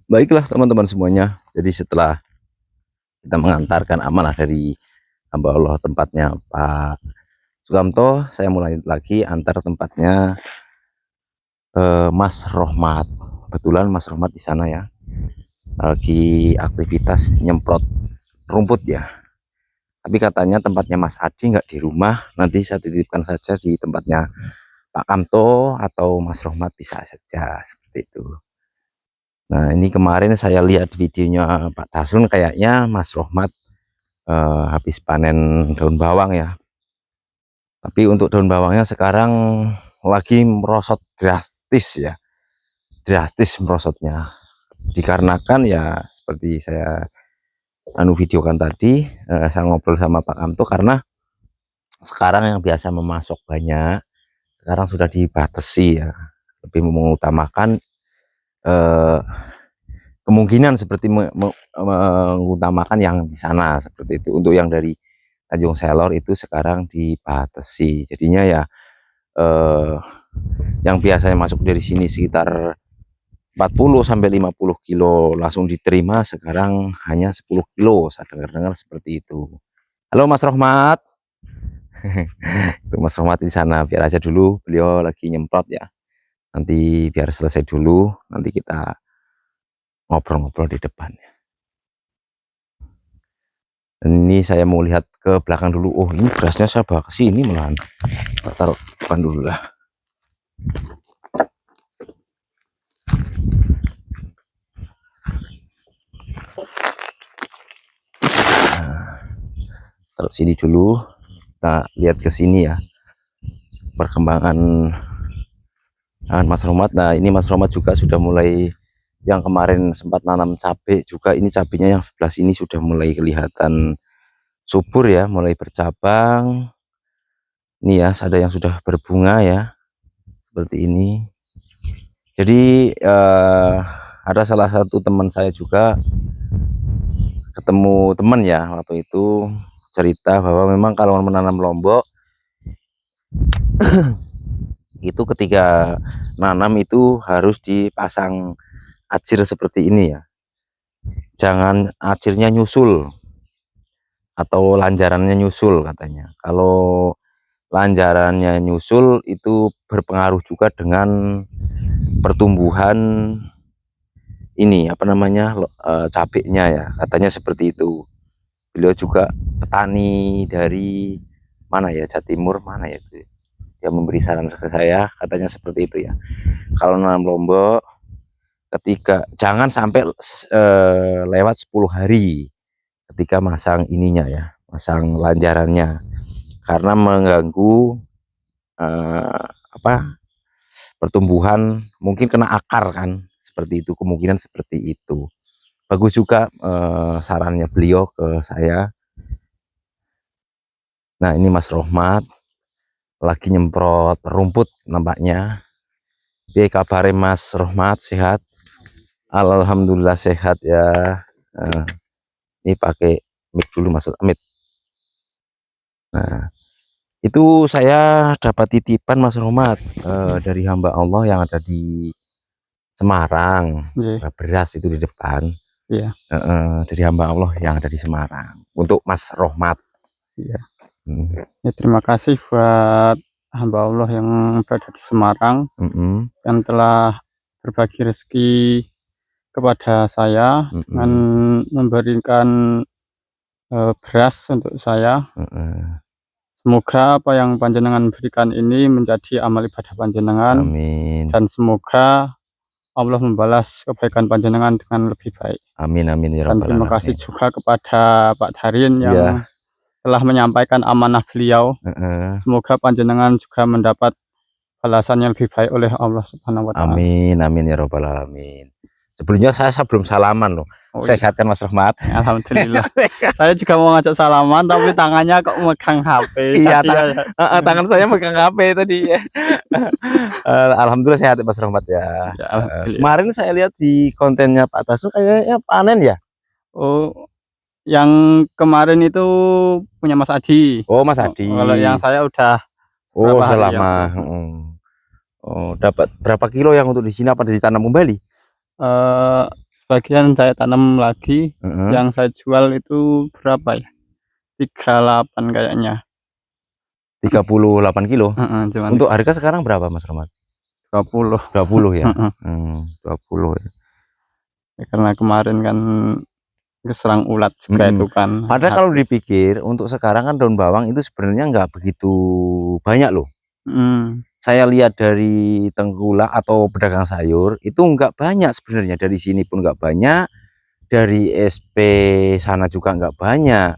Baiklah teman-teman semuanya, jadi setelah kita mengantarkan amanah dari hamba Allah tempatnya Pak Sukamto, saya mulai lagi antar tempatnya Mas Rohmat. Kebetulan Mas Rohmat di sana ya, lagi aktivitas nyemprot rumput ya. Tapi katanya tempatnya Mas Adi nggak di rumah, nanti saya titipkan saja di tempatnya Pak Kamto atau Mas Rohmat bisa saja seperti itu. Nah ini kemarin saya lihat videonya Pak Tasun, kayaknya Mas Rohmat habis panen daun bawang ya. Tapi untuk daun bawangnya sekarang lagi merosot drastis ya, drastis merosotnya. Dikarenakan ya seperti saya videokan tadi, saya ngobrol sama Pak Kamto, karena sekarang yang biasa memasok banyak, sekarang sudah dibatasi ya, lebih mengutamakan eh, kemungkinan seperti mengutamakan yang di sana seperti itu. Untuk yang dari Tanjung Selor itu sekarang dibatasi, jadinya ya yang biasanya masuk dari sini sekitar 40 sampai 50 kilo langsung diterima, sekarang hanya 10 kilo. Saya dengar-dengar seperti itu. Halo Mas Rohmat. Itu Mas Rohmat di sana, biar aja dulu, beliau lagi nyemprot ya. Nanti biar selesai dulu, nanti kita ngobrol-ngobrol di depan ya. Dan ini saya mau lihat ke belakang dulu. Oh, ini berasnya saya bawa ke sini malahan. Taruh depan dulu lah. Nah, taruh sini dulu. Kita lihat ke sini ya, perkembangan Mas Rohmat. Nah ini Mas Rohmat juga sudah mulai, yang kemarin sempat nanam cabai juga, ini cabenya yang sebelah sini sudah mulai kelihatan subur ya, mulai bercabang. Ini ya, ada yang sudah berbunga ya, seperti ini. Jadi ada salah satu teman saya juga, ketemu teman ya waktu itu, cerita bahwa memang kalau menanam lombok itu ketika nanam itu harus dipasang acir seperti ini ya, jangan acirnya nyusul atau lanjarannya nyusul katanya. Kalau lanjarannya nyusul itu berpengaruh juga dengan pertumbuhan ini apa namanya cabenya ya, katanya seperti itu. Beliau juga petani dari mana ya, Jatimur mana ya itu, dia memberi saran ke saya, katanya seperti itu ya. Kalau nanam lombok, ketika jangan sampai lewat 10 hari ketika masang ininya ya, masang lanjarannya, karena mengganggu pertumbuhan, mungkin kena akar kan, seperti itu, kemungkinan seperti itu. Bagus juga sarannya beliau ke saya. Nah ini Mas Rohmat lagi nyemprot rumput nampaknya. Dia kabarnya Mas Rohmat sehat? Alhamdulillah sehat ya. Ini pakai mic dulu Mas Amit. Nah itu saya dapat titipan Mas Rohmat dari hamba Allah yang ada di Semarang. Beras itu di depan. Iya. Dari hamba Allah yang ada di Semarang untuk Mas Rohmat. Iya. Ya, terima kasih buat hamba Allah yang berada di Semarang yang telah berbagi rezeki kepada saya dengan memberikan beras untuk saya. Semoga apa yang panjenengan berikan ini menjadi amal ibadah panjenengan. Amin. Dan semoga Allah membalas kebaikan panjenengan dengan lebih baik. Amin amin ya Dan rabbal terima kasih juga kepada Pak Darin yang telah menyampaikan amanah beliau. Semoga panjenengan juga mendapat balasan yang lebih baik oleh Allah Subhanahu wa Ta'ala. Amin amin ya rabbal alamin. Sebelumnya saya sebelum salaman loh. Sehat kan Mas Rohmat? Alhamdulillah. Saya juga mau ngajak salaman tapi tangannya kok megang HP. Iya, tangan saya megang HP tadi ya. Alhamdulillah sehat Mas Rohmat ya. Kemarin saya lihat di kontennya Pak Tasu kayaknya panen ya. Oh, yang kemarin itu punya Mas Adi. Oh Mas Adi. Kalau yang saya udah selama dapat berapa kilo yang untuk di sini, apa ditanam kembali? sebagian saya tanam lagi. Yang saya jual itu berapa ya, 38 kayaknya. 38 kilo. Cuman Untuk harga sekarang berapa Mas Rahmat? 20 ya. 20 ya. Karena kemarin kan keserang ulat juga itu kan. Padahal kalau dipikir untuk sekarang kan daun bawang itu sebenarnya nggak begitu banyak loh. Saya lihat dari tengkulak atau pedagang sayur itu nggak banyak sebenarnya, dari sini pun nggak banyak, dari SP sana juga nggak banyak.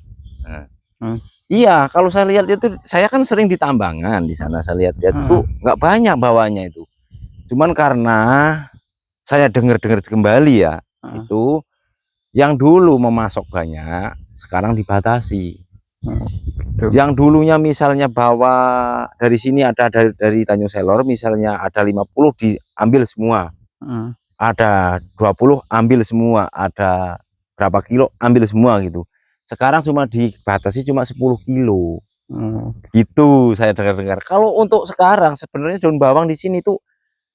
Iya, kalau saya lihat itu, saya kan sering di tambangan di sana, saya lihat itu nggak banyak bawahnya itu. Cuman karena saya dengar-dengar kembali ya, itu yang dulu memasok banyak, sekarang dibatasi. Yang dulunya misalnya bawa dari sini ada dari Tanjung Selor misalnya ada 50 diambil semua. Ada 20 ambil semua, ada berapa kilo ambil semua gitu. Sekarang cuma dibatasi cuma 10 kilo. Gitu saya dengar-dengar. Kalau untuk sekarang sebenarnya daun bawang di sini tuh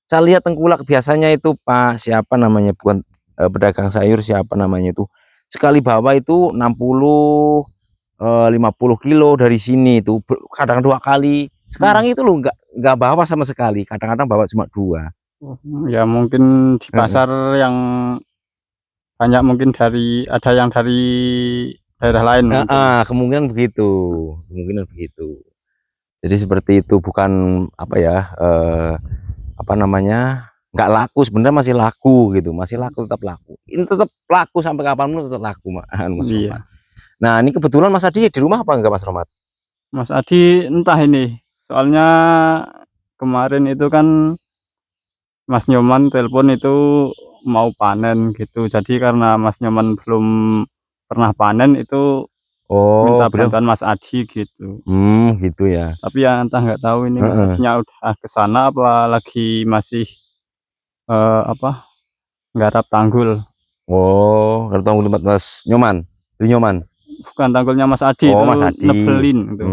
saya lihat tengkulak biasanya itu Pak siapa namanya, bukan pedagang sayur, siapa namanya itu, sekali bawa itu 60 50 kilo dari sini itu kadang 2 kali. Sekarang itu loh nggak bawa sama sekali, kadang-kadang bawa cuma 2. Ya mungkin di pasar yang banyak mungkin ada yang dari daerah lain. Kemungkinan begitu, jadi seperti itu. Bukan apa ya, apa namanya, nggak laku sebenarnya, masih laku gitu, masih laku, tetap laku. Ini tetap laku sampai kapanpun tetap laku Mas Romat. Nah ini kebetulan Mas Adi di rumah apa enggak Mas Romat? Mas Adi entah ini, soalnya kemarin itu kan Mas Nyoman telepon itu mau panen gitu, jadi karena Mas Nyoman belum pernah panen itu minta bantuan Mas Adi gitu. Gitu ya. Tapi ya entah, nggak tahu ini Mas Adinya udah ke sana apa lagi masih apa, nggarap tanggul. Nggarap tanggul tempat Mas Nyoman, di Nyoman. Bukan, tanggulnya Mas Adi itu Mas Adi. nebelin itu.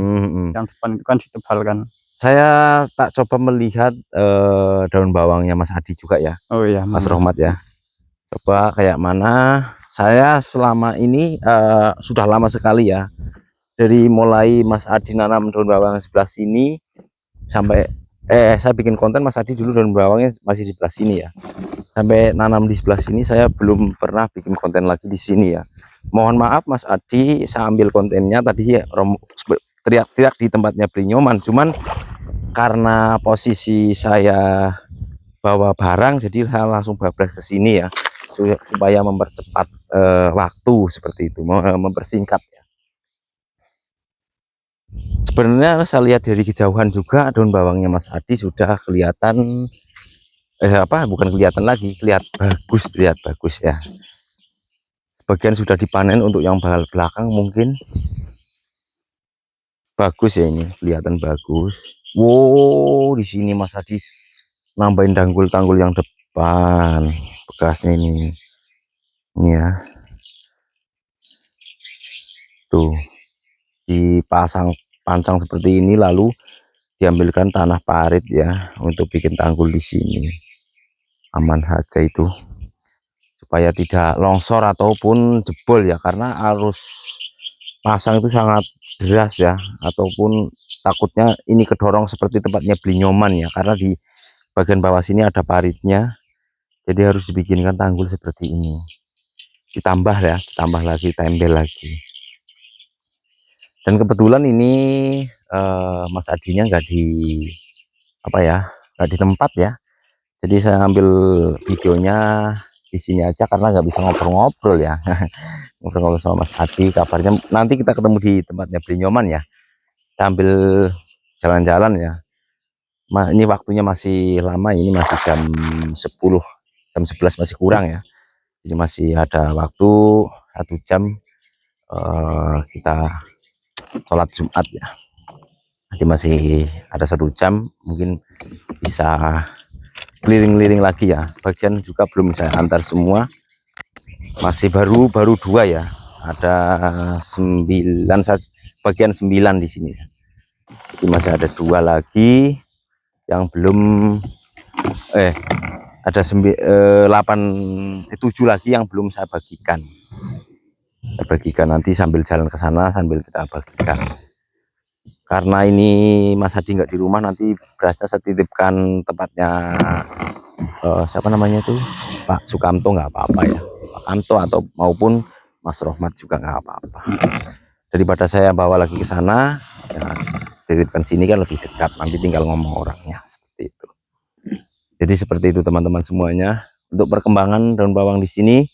Yang depan itu kan ditebalkan. Saya tak coba melihat daun bawangnya Mas Adi juga ya. Oh iya, Mas Romat ya. Coba kayak mana. Saya selama ini sudah lama sekali ya, dari mulai Mas Adi nanam daun bawang sebelah sini sampai saya bikin konten Mas Adi dulu daun bawangnya masih di sebelah sini ya, sampai nanam di sebelah sini saya belum pernah bikin konten lagi di sini ya. Mohon maaf Mas Adi, saya ambil kontennya tadi ya, teriak-teriak di tempatnya Beli Nyoman, cuman karena posisi saya bawa barang jadi saya langsung bablas ke sini ya, supaya mempercepat waktu seperti itu, mempersingkat ya. Sebenarnya saya lihat dari kejauhan juga daun bawangnya Mas Adi sudah kelihatan bukan kelihatan lagi, lihat bagus ya. Bagian sudah dipanen, untuk yang belakang mungkin bagus ya, ini kelihatan bagus. Wow, di sini Mas Adi nambahin tanggul-tanggul yang depan bekasnya ini ya. Tuh dipasang pancang seperti ini, lalu diambilkan tanah parit ya untuk bikin tanggul di sini. Aman saja itu, supaya tidak longsor ataupun jebol ya, karena arus pasang itu sangat deras ya, ataupun takutnya ini kedorong seperti tempatnya Beli Nyoman ya, karena di bagian bawah sini ada paritnya, jadi harus dibikinkan tanggul seperti ini. Ditambah lagi tembel lagi. Dan kebetulan ini Mas Adinya nggak di tempat ya, jadi saya ambil videonya di sini aja karena nggak bisa ngobrol-ngobrol ya. Ngobrol-ngobrol sama Mas Adi, kabarnya nanti kita ketemu di tempatnya Beli Nyoman ya, sambil jalan-jalan ya. Ini waktunya masih lama, ini masih jam 10, jam 11 masih kurang ya, jadi masih ada waktu 1 jam kita sholat Jumat ya. Jadi masih ada 1 jam, mungkin bisa keliling-keliling lagi ya. Bagian juga belum saya antar semua, masih baru 2 ya, ada 9, bagian 9 di sini. Jadi masih ada 2 lagi yang belum ada 7 lagi yang belum saya bagikan. Saya bagikan nanti sambil jalan ke sana, sambil kita bagikan. Karena ini Mas Hadi nggak di rumah, nanti berasnya saya titipkan tempatnya siapa namanya itu, Pak Sukamto, nggak apa-apa ya, Pak Kamto atau maupun Mas Rohmat juga nggak apa-apa. Daripada saya bawa lagi ke sana, ya, titipkan sini kan lebih dekat, nanti tinggal ngomong orangnya, seperti itu. Jadi seperti itu teman-teman semuanya. Untuk perkembangan daun bawang di sini,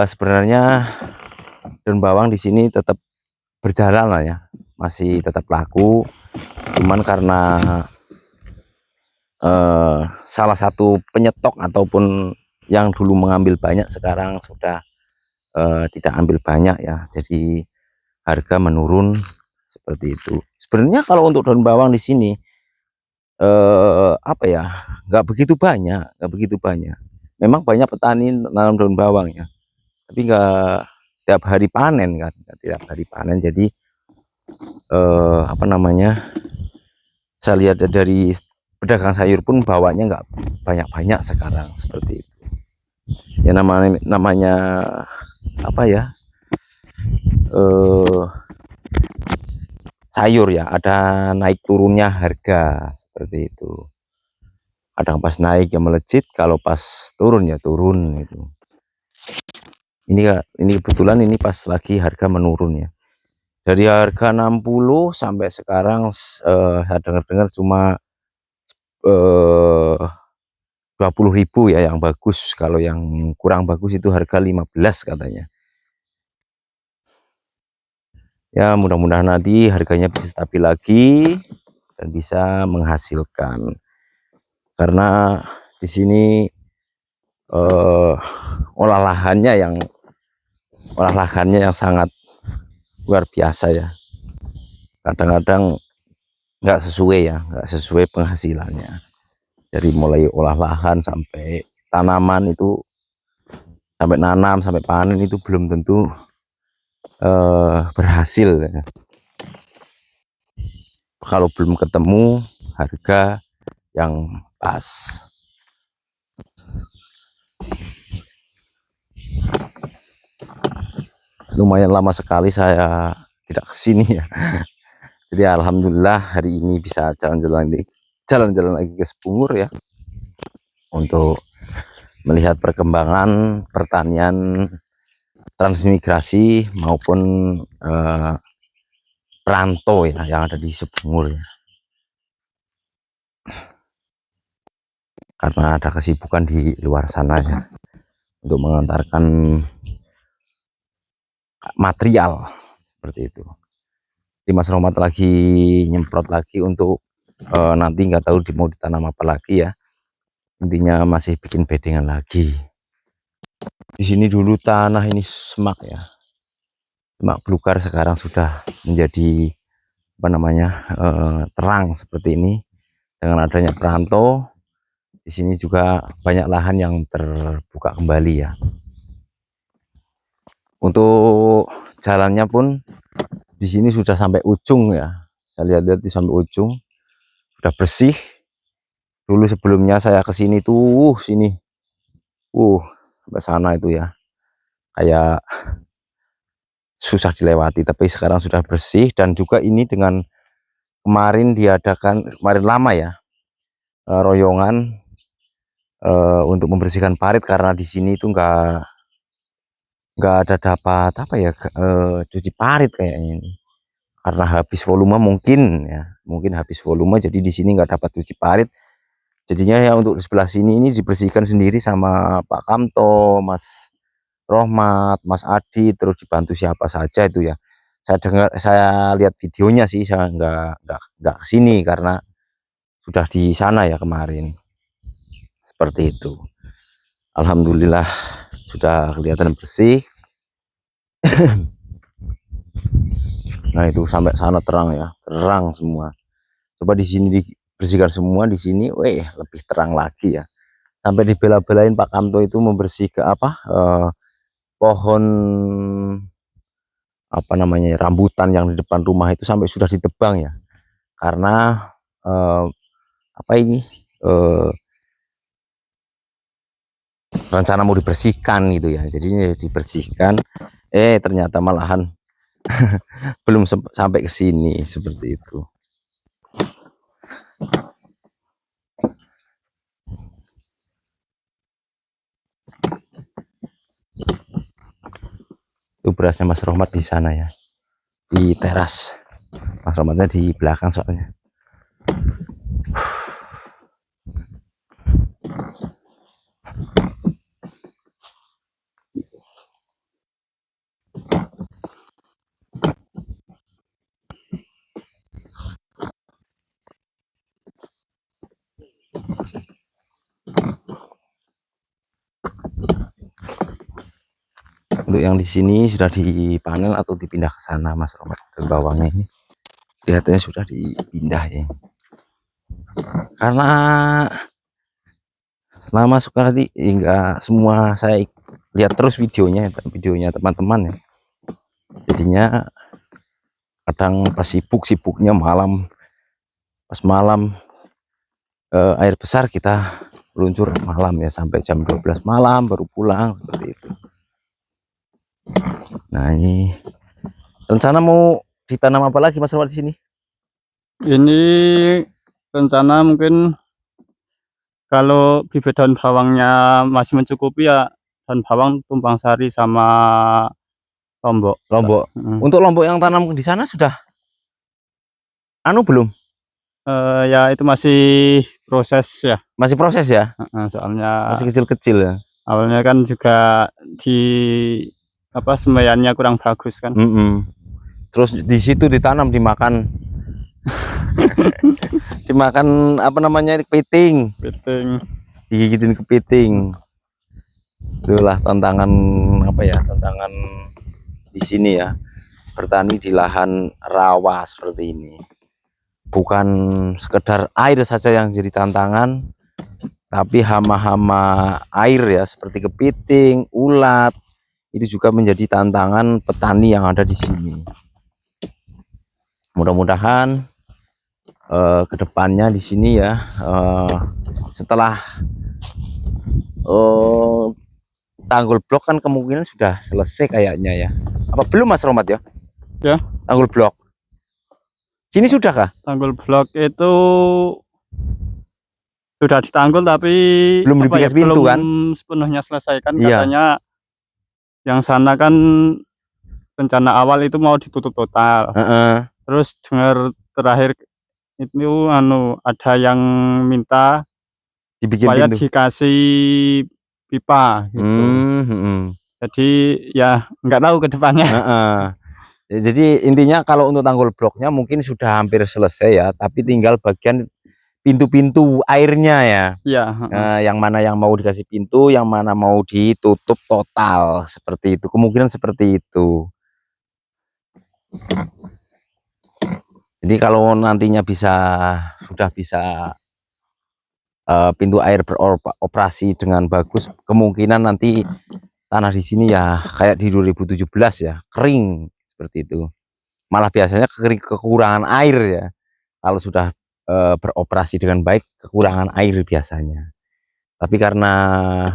sebenarnya daun bawang di sini tetap berjalan lah ya, masih tetap laku. Cuman karena salah satu penyetok ataupun yang dulu mengambil banyak sekarang sudah tidak ambil banyak ya, jadi harga menurun seperti itu. Sebenarnya kalau untuk daun bawang di sini apa ya, nggak begitu banyak. Memang banyak petani nanam daun bawang ya, tapi nggak tiap hari panen kan, nggak tiap hari panen. Jadi apa namanya, saya lihat dari pedagang sayur pun bawanya nggak banyak-banyak sekarang, seperti itu ya. Namanya apa ya, sayur ya, ada naik turunnya harga, seperti itu. Kadang pas naik ya melejit, kalau pas turun ya turun itu. Ini kebetulan ini pas lagi harga menurun ya, dari harga 60 sampai sekarang saya dengar-dengar cuma 20.000 ya yang bagus. Kalau yang kurang bagus itu harga 15 katanya ya. Mudah-mudahan nanti harganya bisa stabil lagi dan bisa menghasilkan, karena di sini olah lahannya yang sangat luar biasa ya. Kadang-kadang nggak sesuai penghasilannya, dari mulai olah lahan sampai tanaman itu, sampai nanam sampai panen itu belum tentu berhasil ya, kalau belum ketemu harga yang pas. Lumayan lama sekali saya tidak kesini ya. Jadi alhamdulillah hari ini bisa jalan-jalan lagi ke Sepungur ya, untuk melihat perkembangan pertanian transmigrasi maupun perantau ya yang ada di Sepungur ya. Karena ada kesibukan di luar sana ya, untuk mengantarkan material seperti itu. Di Mas Romat lagi nyemprot lagi untuk nanti nggak tahu mau ditanam apa lagi ya. Intinya masih bikin bedengan lagi. Di sini dulu tanah ini semak ya, semak belukar, sekarang sudah menjadi apa namanya, terang seperti ini dengan adanya perantau. Di sini juga banyak lahan yang terbuka kembali ya. Untuk jalannya pun di sini sudah sampai ujung ya. Saya lihat-lihat di sampai ujung sudah bersih. Dulu sebelumnya saya ke sini tuh sini, sampai sana itu ya, kayak susah dilewati. Tapi sekarang sudah bersih, dan juga ini dengan kemarin diadakan, kemarin lama ya, royongan untuk membersihkan parit, karena di sini itu nggak ada dapat apa ya, cuci parit kayaknya ini. Karena habis volume mungkin ya, habis volume, jadi di sini nggak dapat cuci parit. Jadinya ya untuk di sebelah sini ini dibersihkan sendiri sama Pak Kamto, Mas Rohmat, Mas Adi, terus dibantu siapa saja itu ya. Saya lihat videonya sih, saya nggak kesini karena sudah di sana ya kemarin, seperti itu. Alhamdulillah sudah kelihatan bersih. Nah itu sampai sana terang ya, terang semua. Coba di sini dibersihkan semua, di sini, lebih terang lagi ya. Sampai dibela-belain Pak Kamto itu membersihkan apa, pohon apa namanya, rambutan yang di depan rumah itu sampai sudah ditebang ya. Karena apa ini, rencana mau dibersihkan gitu ya. Jadi ini dibersihkan, ternyata malahan belum sampai ke sini seperti itu. Itu berasnya Mas Rohmat di sana ya, di teras. Mas Rohmatnya di belakang soalnya. Untuk yang di sini sudah dipanen atau dipindah ke sana Mas Rohmat, dan bawangnya ini kelihatannya sudah dipindah ya. Karena selama sekali hingga semua saya lihat terus videonya teman-teman ya. Jadinya kadang pas sibuknya malam, pas malam air besar kita meluncur malam ya, sampai jam 12 malam baru pulang seperti itu. Nah, ini rencana mau ditanam apa lagi Mas Rohmat di sini? Ini rencana mungkin kalau bibit daun bawangnya masih mencukupi ya, daun bawang, tumpang sari sama lombok. Untuk lombok yang tanam di sana sudah belum? Ya itu masih proses ya. Masih proses ya? Soalnya masih kecil-kecil ya. Awalnya kan juga di semaiannya kurang bagus kan. Terus di situ ditanam, dimakan dimakan apa namanya, kepiting, digigitin kepiting. Itulah tantangan tantangan di sini ya, bertani di lahan rawa seperti ini. Bukan sekedar air saja yang jadi tantangan, tapi hama-hama air ya, seperti kepiting, ulat, itu juga menjadi tantangan petani yang ada di sini. Mudah-mudahan kedepannya di sini ya, setelah tanggul blok kan kemungkinan sudah selesai kayaknya ya. Apa belum Mas Rohmat ya? Ya. Tanggul blok. Sini sudah kah? Tanggul blok itu sudah ditanggul tapi belum dibikin pintu belum kan? Sepenuhnya selesai kan, iya. Katanya yang sana kan rencana awal itu mau ditutup total. Terus dengar terakhir itu ada yang minta dibikin supaya pintu, dikasih pipa gitu. Jadi ya nggak tahu ke depannya. Jadi intinya kalau untuk tanggul bloknya mungkin sudah hampir selesai ya, tapi tinggal bagian pintu-pintu airnya ya. Yang mana yang mau dikasih pintu, yang mana mau ditutup total, seperti itu. Kemungkinan seperti itu. Jadi kalau nantinya sudah bisa pintu air beroperasi dengan bagus, kemungkinan nanti tanah di sini ya kayak di 2017 ya, kering seperti itu. Malah biasanya kekurangan air ya. Kalau sudah beroperasi dengan baik, kekurangan air biasanya. Tapi karena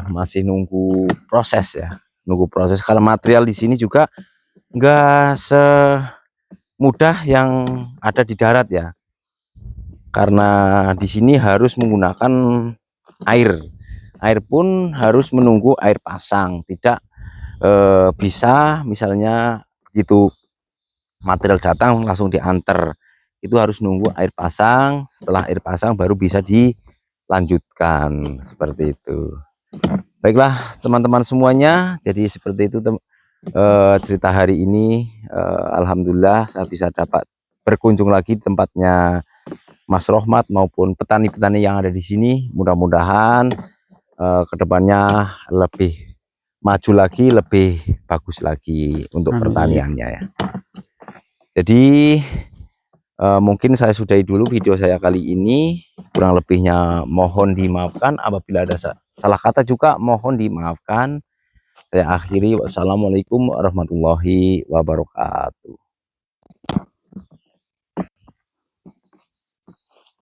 masih nunggu proses ya, kalau material di sini juga enggak semudah yang ada di darat ya, karena di sini harus menggunakan air pun harus menunggu air pasang, tidak bisa misalnya begitu material datang langsung diantar, itu harus nunggu air pasang. Setelah air pasang baru bisa dilanjutkan seperti itu. Baiklah teman-teman semuanya, jadi seperti itu cerita hari ini. Alhamdulillah saya bisa dapat berkunjung lagi di tempatnya Mas Rohmat maupun petani-petani yang ada di sini. Mudah-mudahan kedepannya lebih maju lagi, lebih bagus lagi untuk pertaniannya ya. Jadi mungkin saya sudahi dulu video saya kali ini. Kurang lebihnya mohon dimaafkan, apabila ada salah kata juga mohon dimaafkan. Saya akhiri, wassalamualaikum warahmatullahi wabarakatuh.